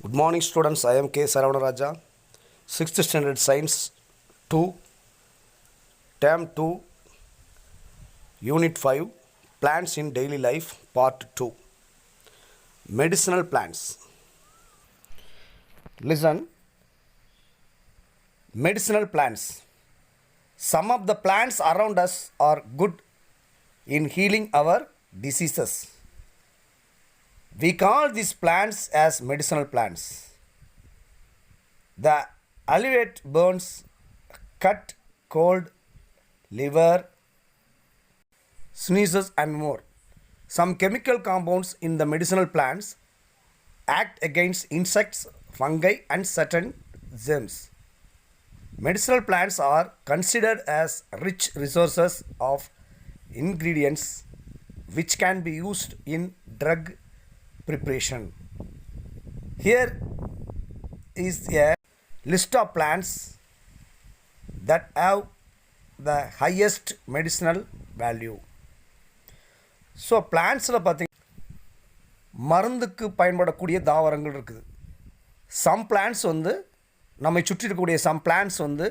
Good morning, students. I am K. Saravanaraja, 6th Standard Science 2, Term 2, Unit 5, Plants in Daily Life, Part 2. Medicinal plants. Listen. Medicinal plants. Some of the plants around us are good in healing our diseases. We call these plants as medicinal plants. The alleviate burns, cut, cold, liver, sneezes and more. Some chemical compounds in the medicinal plants act against insects, fungi and certain germs. Medicinal plants are considered as rich resources of ingredients which can be used in drug preparation. Here is a list of plants that have the highest medicinal value. So பிளான்ட்ஸில் பார்த்திங்க மருந்துக்கு பயன்படக்கூடிய தாவரங்கள் இருக்குது. Some plants வந்து நம்மை சுற்றி இருக்கக்கூடிய சம் பிளான்ட்ஸ் வந்து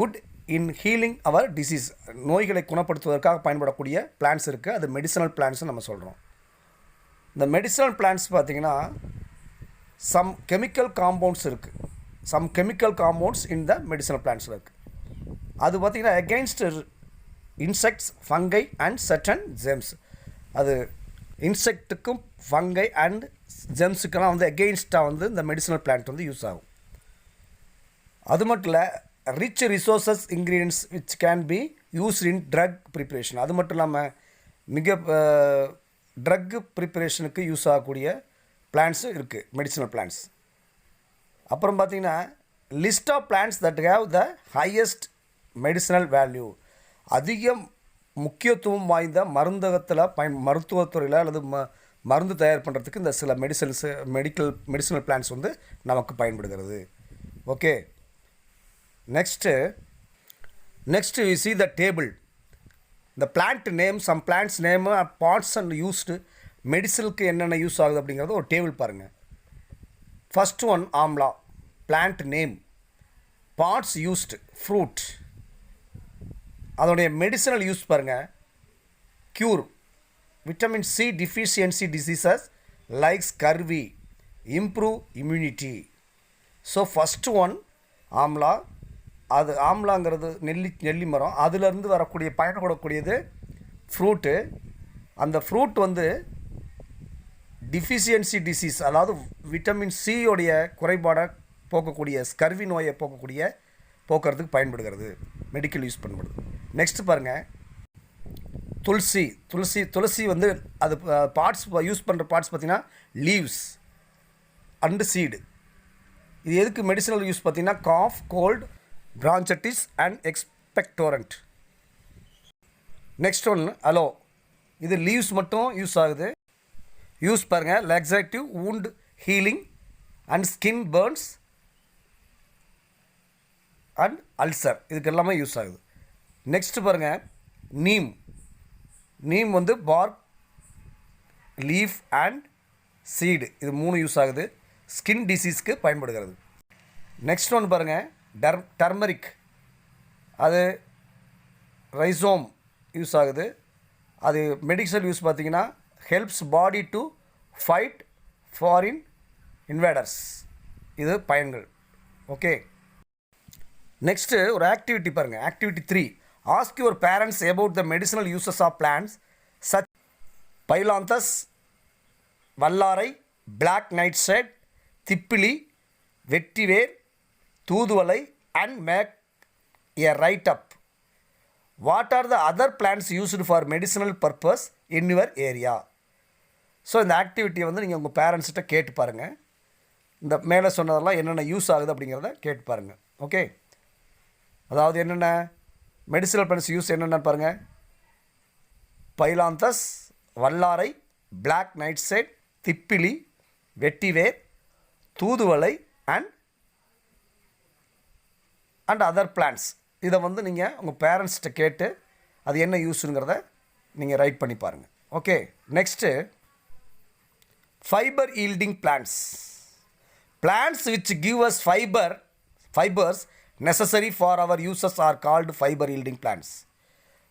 good in healing our disease, நோய்களை குணப்படுத்துவதற்காக பயன்படக்கூடிய பிளான்ட்ஸ் இருக்குது. அது மெடிசனல் பிளான்ட்ஸ்னு நம்ம சொல்கிறோம். இந்த மெடிசனல் பிளான்ட்ஸ் பார்த்திங்கன்னா சம் கெமிக்கல் காம்பவுண்ட்ஸ் இருக்குது. Some chemical compounds in the medicinal பிளான்ட்ஸில் இருக்குது. அது பார்த்திங்கன்னா against insects, fungi and certain germs. அது இன்செக்ட்டுக்கும் ஃபங்கை அண்ட் ஜெம்ஸுக்கெல்லாம் வந்து அகெயின்ஸ்டாக வந்து இந்த மெடிசனல் பிளான்ட் வந்து யூஸ் ஆகும். அது மட்டும் இல்லை, rich resources ingredients which can be used in drug preparation. அது மட்டும் இல்லாமல் மிக ட்ரக்கு ப்ரிப்ரேஷனுக்கு யூஸ் ஆகக்கூடிய பிளான்ட்ஸும் இருக்குது, மெடிசனல் பிளான்ட்ஸ். அப்புறம் பார்த்திங்கன்னா list of plants that have the highest medicinal value. அதிகம் முக்கியத்துவம் வாய்ந்த மருந்தகத்தில் மருத்துவத்துறையில் அல்லது மருந்து தயார் பண்ணுறதுக்கு இந்த சில மெடிசனல் பிளான்ட்ஸ் வந்து நமக்கு பயன்படுகிறது. Okay, next we see the table. இந்த plant name, some plants name, parts and used, மெடிசனுக்கு என்னென்ன யூஸ் ஆகுது அப்படிங்கிறது ஒரு டேபிள் பாருங்கள். First one amla, plant name. Parts used, fruit. அதோடைய மெடிசனல் யூஸ் பாருங்கள். Cure, vitamin C deficiency diseases like scurvy, improve immunity. So first one amla. அது ஆம்லாங்கிறது நெல்லி மரம், அதிலிருந்து வரக்கூடிய பயன்படக்கூடியது ஃப்ரூட்டு. அந்த ஃப்ரூட் வந்து டிஃபிஷியன்சி டிசீஸ், அதாவது விட்டமின் சியோடைய குறைபாடை போக்கக்கூடிய, ஸ்கர்வி நோயை போக்குறதுக்கு பயன்படுகிறது, மெடிக்கல் யூஸ் பண்ணப்படுது. நெக்ஸ்ட்டு பாருங்கள் துளசி வந்து அது பார்ட்ஸ் யூஸ் பண்ணுற பார்ட்ஸ் பார்த்திங்கன்னா லீவ்ஸ் அண்டு சீடு. இது எதுக்கு மெடிசனல் யூஸ் பார்த்திங்கன்னா cough, cold, bronchitis and expectorant. Next ஒன்று அலோ. இது லீவ்ஸ் மட்டும் யூஸ் ஆகுது. யூஸ் பாருங்கள், laxative, wound healing and skin burns and ulcer, இதுக்கு எல்லாமே யூஸ் ஆகுது. நெக்ஸ்ட்டு பாருங்கள் நீம் வந்து பார்க், லீஃப் அண்ட் சீடு, இது 3 யூஸ் ஆகுது. ஸ்கின் டிசீஸ்க்கு பயன்படுகிறது. நெக்ஸ்ட் ஒன்று பாருங்கள் டர்மரிக், அது ரைசோம் யூஸ் ஆகுது. அது மெடிக்கல் யூஸ் பார்த்திங்கன்னா helps body to fight foreign invaders, இது பயன்கள். ஓகே, நெக்ஸ்ட்டு ஒரு ஆக்டிவிட்டி பாருங்கள். Activity 3, ask your parents about the medicinal uses of plants such phyllanthus, வல்லாரை, பிளாக் நைட் ஷேட், திப்பிலி, வெட்டிவேர், தூதுவளை and make a write-up. What are the other plants used for medicinal purpose in your area? So இந்த ஆக்டிவிட்டியை வந்து நீங்கள் உங்கள் பேரண்ட்ஸ்கிட்ட கேட்டு பாருங்கள். இந்த மேலே சொன்னதெல்லாம் என்னென்ன யூஸ் ஆகுது அப்படிங்கிறத கேட்டு பாருங்கள். ஓகே, அதாவது என்னென்ன மெடிசினல் பிளான்ட்ஸ் யூஸ் என்னென்னு பாருங்கள். பைலாந்தஸ், வல்லாரை, பிளாக் நைட் ஷேட், திப்பிலி, வெட்டிவேர், தூதுவளை அண்ட் அதர் பிளான்ட்ஸ். இதை வந்து நீங்கள் உங்கள் பேரண்ட்ஸ்கிட்ட கேட்டு அது என்ன யூஸுங்கிறத நீங்கள் ரைட் பண்ணி பாருங்கள். Okay, next fibre yielding plants. Plants which give us fibers necessary for our uses are called fiber yielding plants.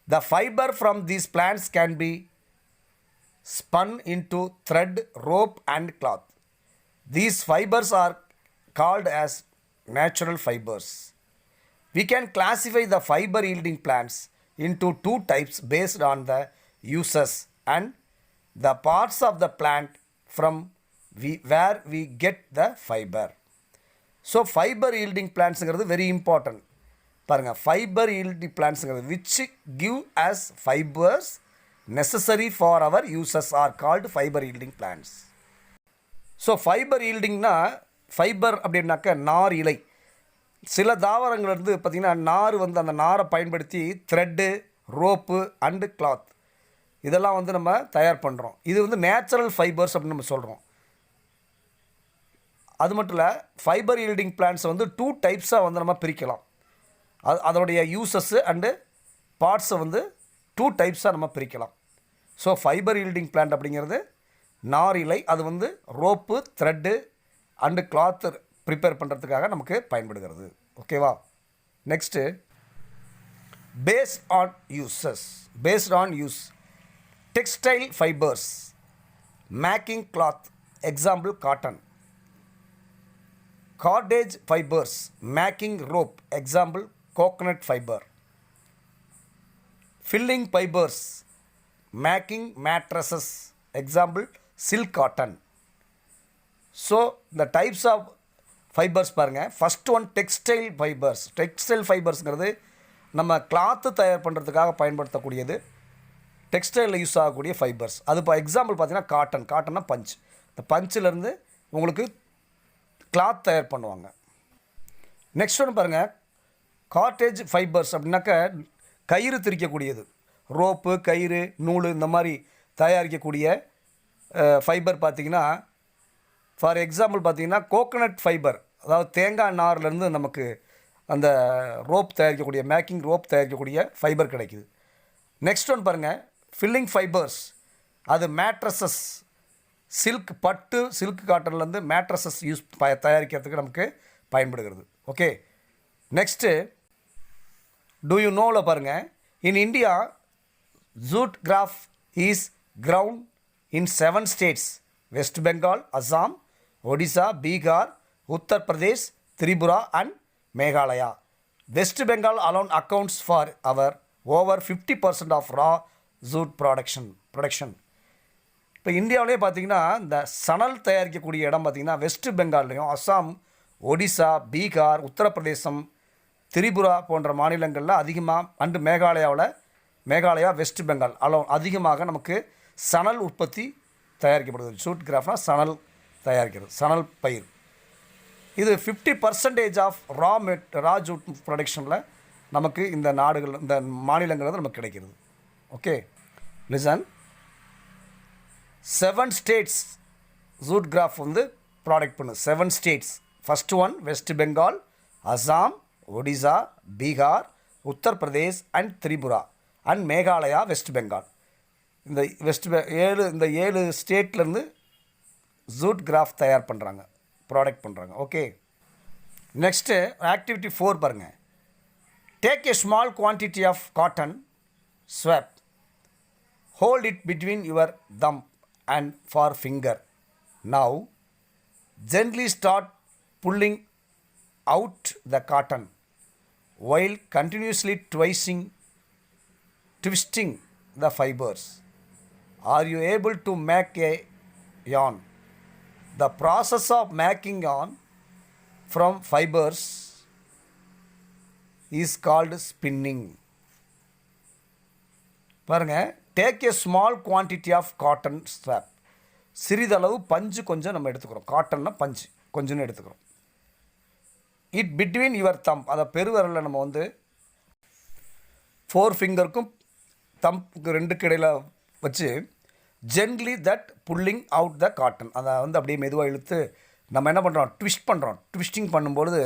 The fiber from these plants can be spun into thread, rope and cloth. These fibers are called as natural fibers. We can classify the fiber yielding plants into two types based on the uses and the parts of the plant from where we get the fiber. So fiber yielding plants are very important. பாருங்க, fiber yielding plants which give us fibers necessary for our uses are called fiber yielding plants. So fibre ஈல்டிங்னா fibre அப்படின்னாக்க நார் இலை. சில தாவரங்கள் பார்த்திங்கன்னா நார் அந்த நாரை பயன்படுத்தி த்ரெட்டு, ரோப்பு அண்டு கிளாத் இதெல்லாம் நம்ம தயார் பண்ணுறோம். இது நேச்சுரல் ஃபைபர்ஸ் அப்படின்னு நம்ம சொல்கிறோம். அது மட்டும் இல்லை, ஃபைபர் ஈல்டிங் பிளான்ட்ஸை டூ டைப்ஸாக நம்ம பிரிக்கலாம். அதோடைய யூசஸ்ஸு அண்டு பார்ட்ஸை டூ டைப்ஸாக நம்ம பிரிக்கலாம். ஸோ ஃபைபர் ஈல்டிங் பிளான்ட் அப்படிங்கிறது நார் இலை, அது rope, thread and cloth prepare பண்ணுறதுக்காக நமக்கு பயன்படுகிறது. ஓகேவா? Next based on use textile fibres, making cloth, example cotton. Cordage fibers, making rope, example coconut fiber. Filling fibers, making mattresses, example silk cotton. So the types of fibers பாருங்க. First one textile fibers. Textile fibersங்கிறது நம்ம cloth தயார் பண்ணுறதுக்காக பயன்படுத்தக்கூடியது. டெக்ஸ்டைலில் use ஆகக்கூடிய fibres. அது இப்போ example பார்த்தீங்கன்னா காட்டன்னா punch. இந்த பஞ்சிலேருந்து உங்களுக்கு கிளாத் தயார் பண்ணுவாங்க. நெக்ஸ்ட் ஒன்று பாருங்கள், கார்டேஜ் ஃபைபர்ஸ் அப்படின்னாக்க கயிறு திரிக்கக்கூடியது. ரோப்பு, கயிறு, நூல் இந்த மாதிரி தயாரிக்கக்கூடிய ஃபைபர் பார்த்திங்கன்னா, ஃபார் எக்ஸாம்பிள் பார்த்திங்கன்னா கோகோனட் ஃபைபர், அதாவது தேங்காய் நார்லேருந்து நமக்கு அந்த ரோப் தயாரிக்கக்கூடிய, மேக்கிங் ரோப் தயாரிக்கக்கூடிய ஃபைபர் கிடைக்குது. நெக்ஸ்ட் ஒன்று பாருங்கள், ஃபில்லிங் ஃபைபர்ஸ், அது மேட்ரஸஸ், சில்க், பட்டு சில்க் காட்டன்லேருந்து மேட்ரஸஸ் தயாரிக்கிறதுக்கு நமக்கு பயன்படுகிறது. ஓகே, நெக்ஸ்ட்டு டூ யூ நோவில் பாருங்கள், in India jute crop is grown in 7 states: West Bengal, Assam, Odisha, Bihar, Uttar Pradesh, Tripura and Meghalaya. West Bengal alone accounts for our over 50% of raw Jude production. இப்போ இந்தியாவிலே பார்த்திங்கன்னா இந்த சணல் தயாரிக்கக்கூடிய இடம் பார்த்திங்கன்னா வெஸ்ட் பெங்கால்லையும், அஸ்ஸாம், ஒடிசா, பீகார், உத்தரப்பிரதேசம், திரிபுரா போன்ற மாநிலங்களில் அதிகமாக அண்டு மேகாலயா, வெஸ்ட் பெங்கால் அதிகமாக நமக்கு சணல் உற்பத்தி தயாரிக்கப்படுது. ஜூட் கிராஃப்னா சணல் தயாரிக்கிறது, சணல் பயிர். இது 50% ஆஃப் ரா ஜூட் ப்ரொடக்ஷனில் நமக்கு இந்த மாநிலங்கள் நமக்கு கிடைக்கிறது. Okay, listen. 7 states jute crop product பண்ணு. 7 states. First one West Bengal, Assam, Odisha, Bihar, Uttar Pradesh and Tripura and Meghalaya, West Bengal. இந்த 7 ஸ்டேட்லேருந்து ஜூட் கிராஃப் தயார் பண்ணுறாங்க, ப்ராடக்ட் பண்ணுறாங்க. ஓகே, நெக்ஸ்ட்டு ஆக்டிவிட்டி 4 பாருங்கள். Take a small quantity of cotton swab. Hold it between your thumb and forefinger. Now, gently start pulling out the cotton while continuously twisting the fibers. Are you able to make a yarn? The process of making yarn from fibers is called spinning. பாருங்கள், take a small quantity of cotton swab. சிறிதளவு பஞ்சு கொஞ்சம் நம்ம எடுத்துக்கிறோம். காட்டன்னா பஞ்சு கொஞ்சம்னு எடுத்துக்கிறோம். It between your தம், அதை பெருவிரலில் நம்ம 4 ஃபிங்கருக்கும் தம்புக்கு 2க்கு இடையில் வச்சு gently that pulling out the cotton, அதை அப்படியே மெதுவாக இழுத்து நம்ம என்ன பண்ணுறோம், ட்விஸ்டிங் பண்ணும்பொழுது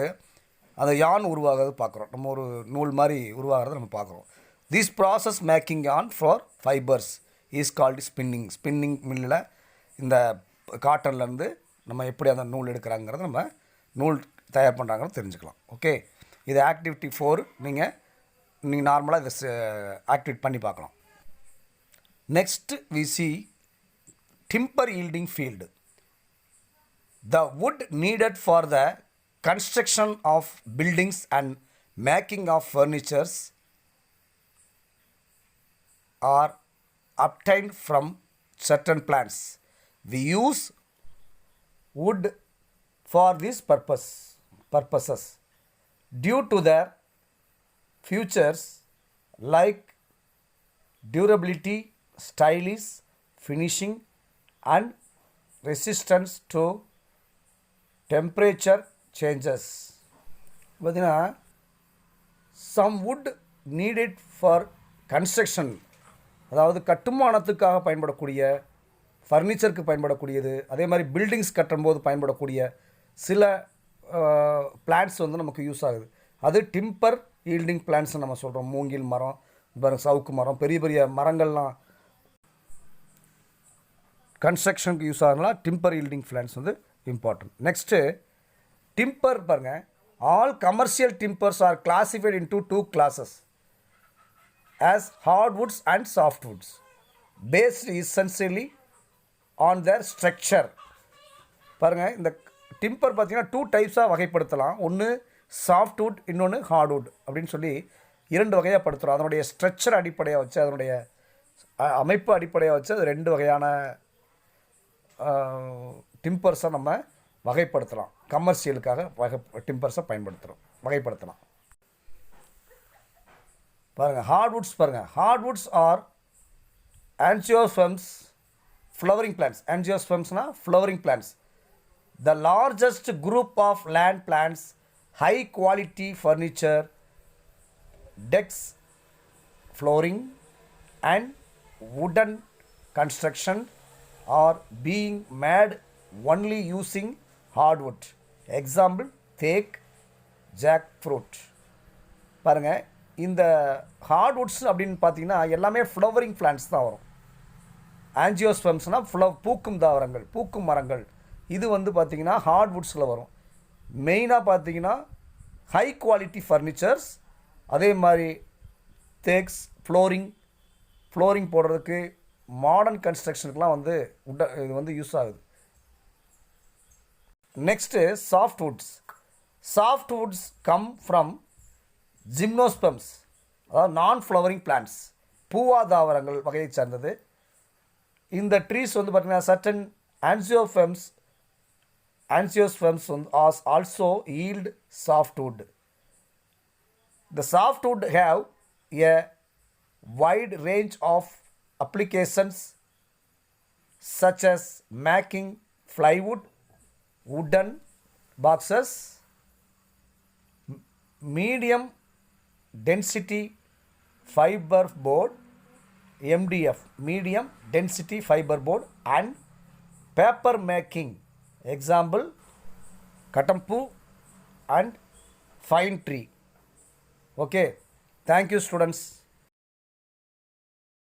அந்த யான் உருவாகிறது பார்க்குறோம். நம்ம ஒரு நூல் மாதிரி உருவாகிறத நம்ம பார்க்குறோம். This process making yarn for fibers is called spinning மில்லில் இந்த காட்டன்லேருந்து நம்ம எப்படி அந்த நூல் எடுக்கிறாங்கிறத நம்ம நூல் தயார் பண்ணுறாங்கன்னு தெரிஞ்சுக்கலாம். ஓகே, இது ஆக்டிவிட்டி 4. நீங்கள் நார்மலாக இதை ஆக்டிவேட் பண்ணி பார்க்கலாம். Next we see timber yielding field. The wood needed for the construction of buildings and making of furnitures are obtained from certain plants. We use wood for these purposes due to their features like durability, stylish finishing and resistance to temperature changes. பார்த்தீங்கன்னா some wood needed for construction, அதாவது கட்டுமானத்துக்காக பயன்படக்கூடிய, ஃபர்னிச்சருக்கு பயன்படக்கூடியது, அதே மாதிரி buildings கட்டும்போது பயன்படக்கூடிய சில plants வந்து நமக்கு யூஸ் ஆகுது. அது டிம்பர் ஈல்டிங் பிளான்ட்ஸ் நம்ம சொல்கிறோம். மூங்கில் மரம், சவுக்கு மரம், பெரிய பெரிய மரங்கள்லாம் கன்ஸ்ட்ரக்ஷனுக்கு யூஸ் ஆகுதுனா டிம்பர் ஈல்டிங் பிளான்ட்ஸ் வந்து இம்பார்ட்டன்ட். நெக்ஸ்ட்டு டிம்பர் பாருங்கள். All commercial timbers R classified into 2 classes as hardwoods and softwoods based essentially on their structure. பாருங்கள், இந்த டிம்பர் பார்த்திங்கன்னா 2 டைப்ஸாக வகைப்படுத்தலாம். ஒன்று சாஃப்ட்வுட், இன்னொன்று ஹார்ட்வுட் அப்படின்னு சொல்லி 2 வகையாக படுத்துகிறோம். அதனுடைய ஸ்ட்ரக்சர் அடிப்படையாக வச்சு, அதனுடைய அமைப்பு அடிப்படையாக வச்சு அது 2 வகையான டிம்பர்ஸை நம்ம வகைப்படுத்தலாம். கமர்ஷியலுக்காக டிம்பர்ஸை வகைப்படுத்தலாம். பாருங்கள், ஹார்ட்வுட்ஸ் பாருங்கள். Hardwoods are angiosperms flowering plants. Angiospermsனா flowering plants. The largest group of land plants, high quality furniture, decks, flooring and wooden construction are being made only using hardwood. Example, teak, jackfruit. பாருங்கள், இந்த ஹார்ட்வுட்ஸ் அப்படின்னு பார்த்தீங்கன்னா எல்லாமே flowering plants தான் வரும். ஆஞ்சியோஸ்பெர்ம்ஸ்னால் பூக்கும் தாவரங்கள், பூக்கும் மரங்கள். இது வந்து பார்த்திங்கன்னா ஹார்ட்வுட்ஸில் வரும். மெயினாக பார்த்தீங்கன்னா ஹை குவாலிட்டி ஃபர்னிச்சர்ஸ், அதே மாதிரி தேக்ஸ், ஃப்ளோரிங் போடுறதுக்கு, மாடர்ன் கன்ஸ்ட்ரக்ஷனுக்குலாம் வந்து இது வந்து யூஸ் ஆகுது. Next softwoods. Softwoods come from gymnosperms, அதாவது நான் ஃப்ளவரிங் பிளான்ட்ஸ், பூவா தாவரங்கள் வகையை சார்ந்தது. இந்த ட்ரீஸ் வந்து பார்த்திங்கன்னா certain angiosperms also yield softwood. The softwood have a wide range of applications such as making plywood, wooden boxes, medium density fiber board, MDF, medium density fiber board, and paper making. Example, katampu and fine tree. Okay, thank you students.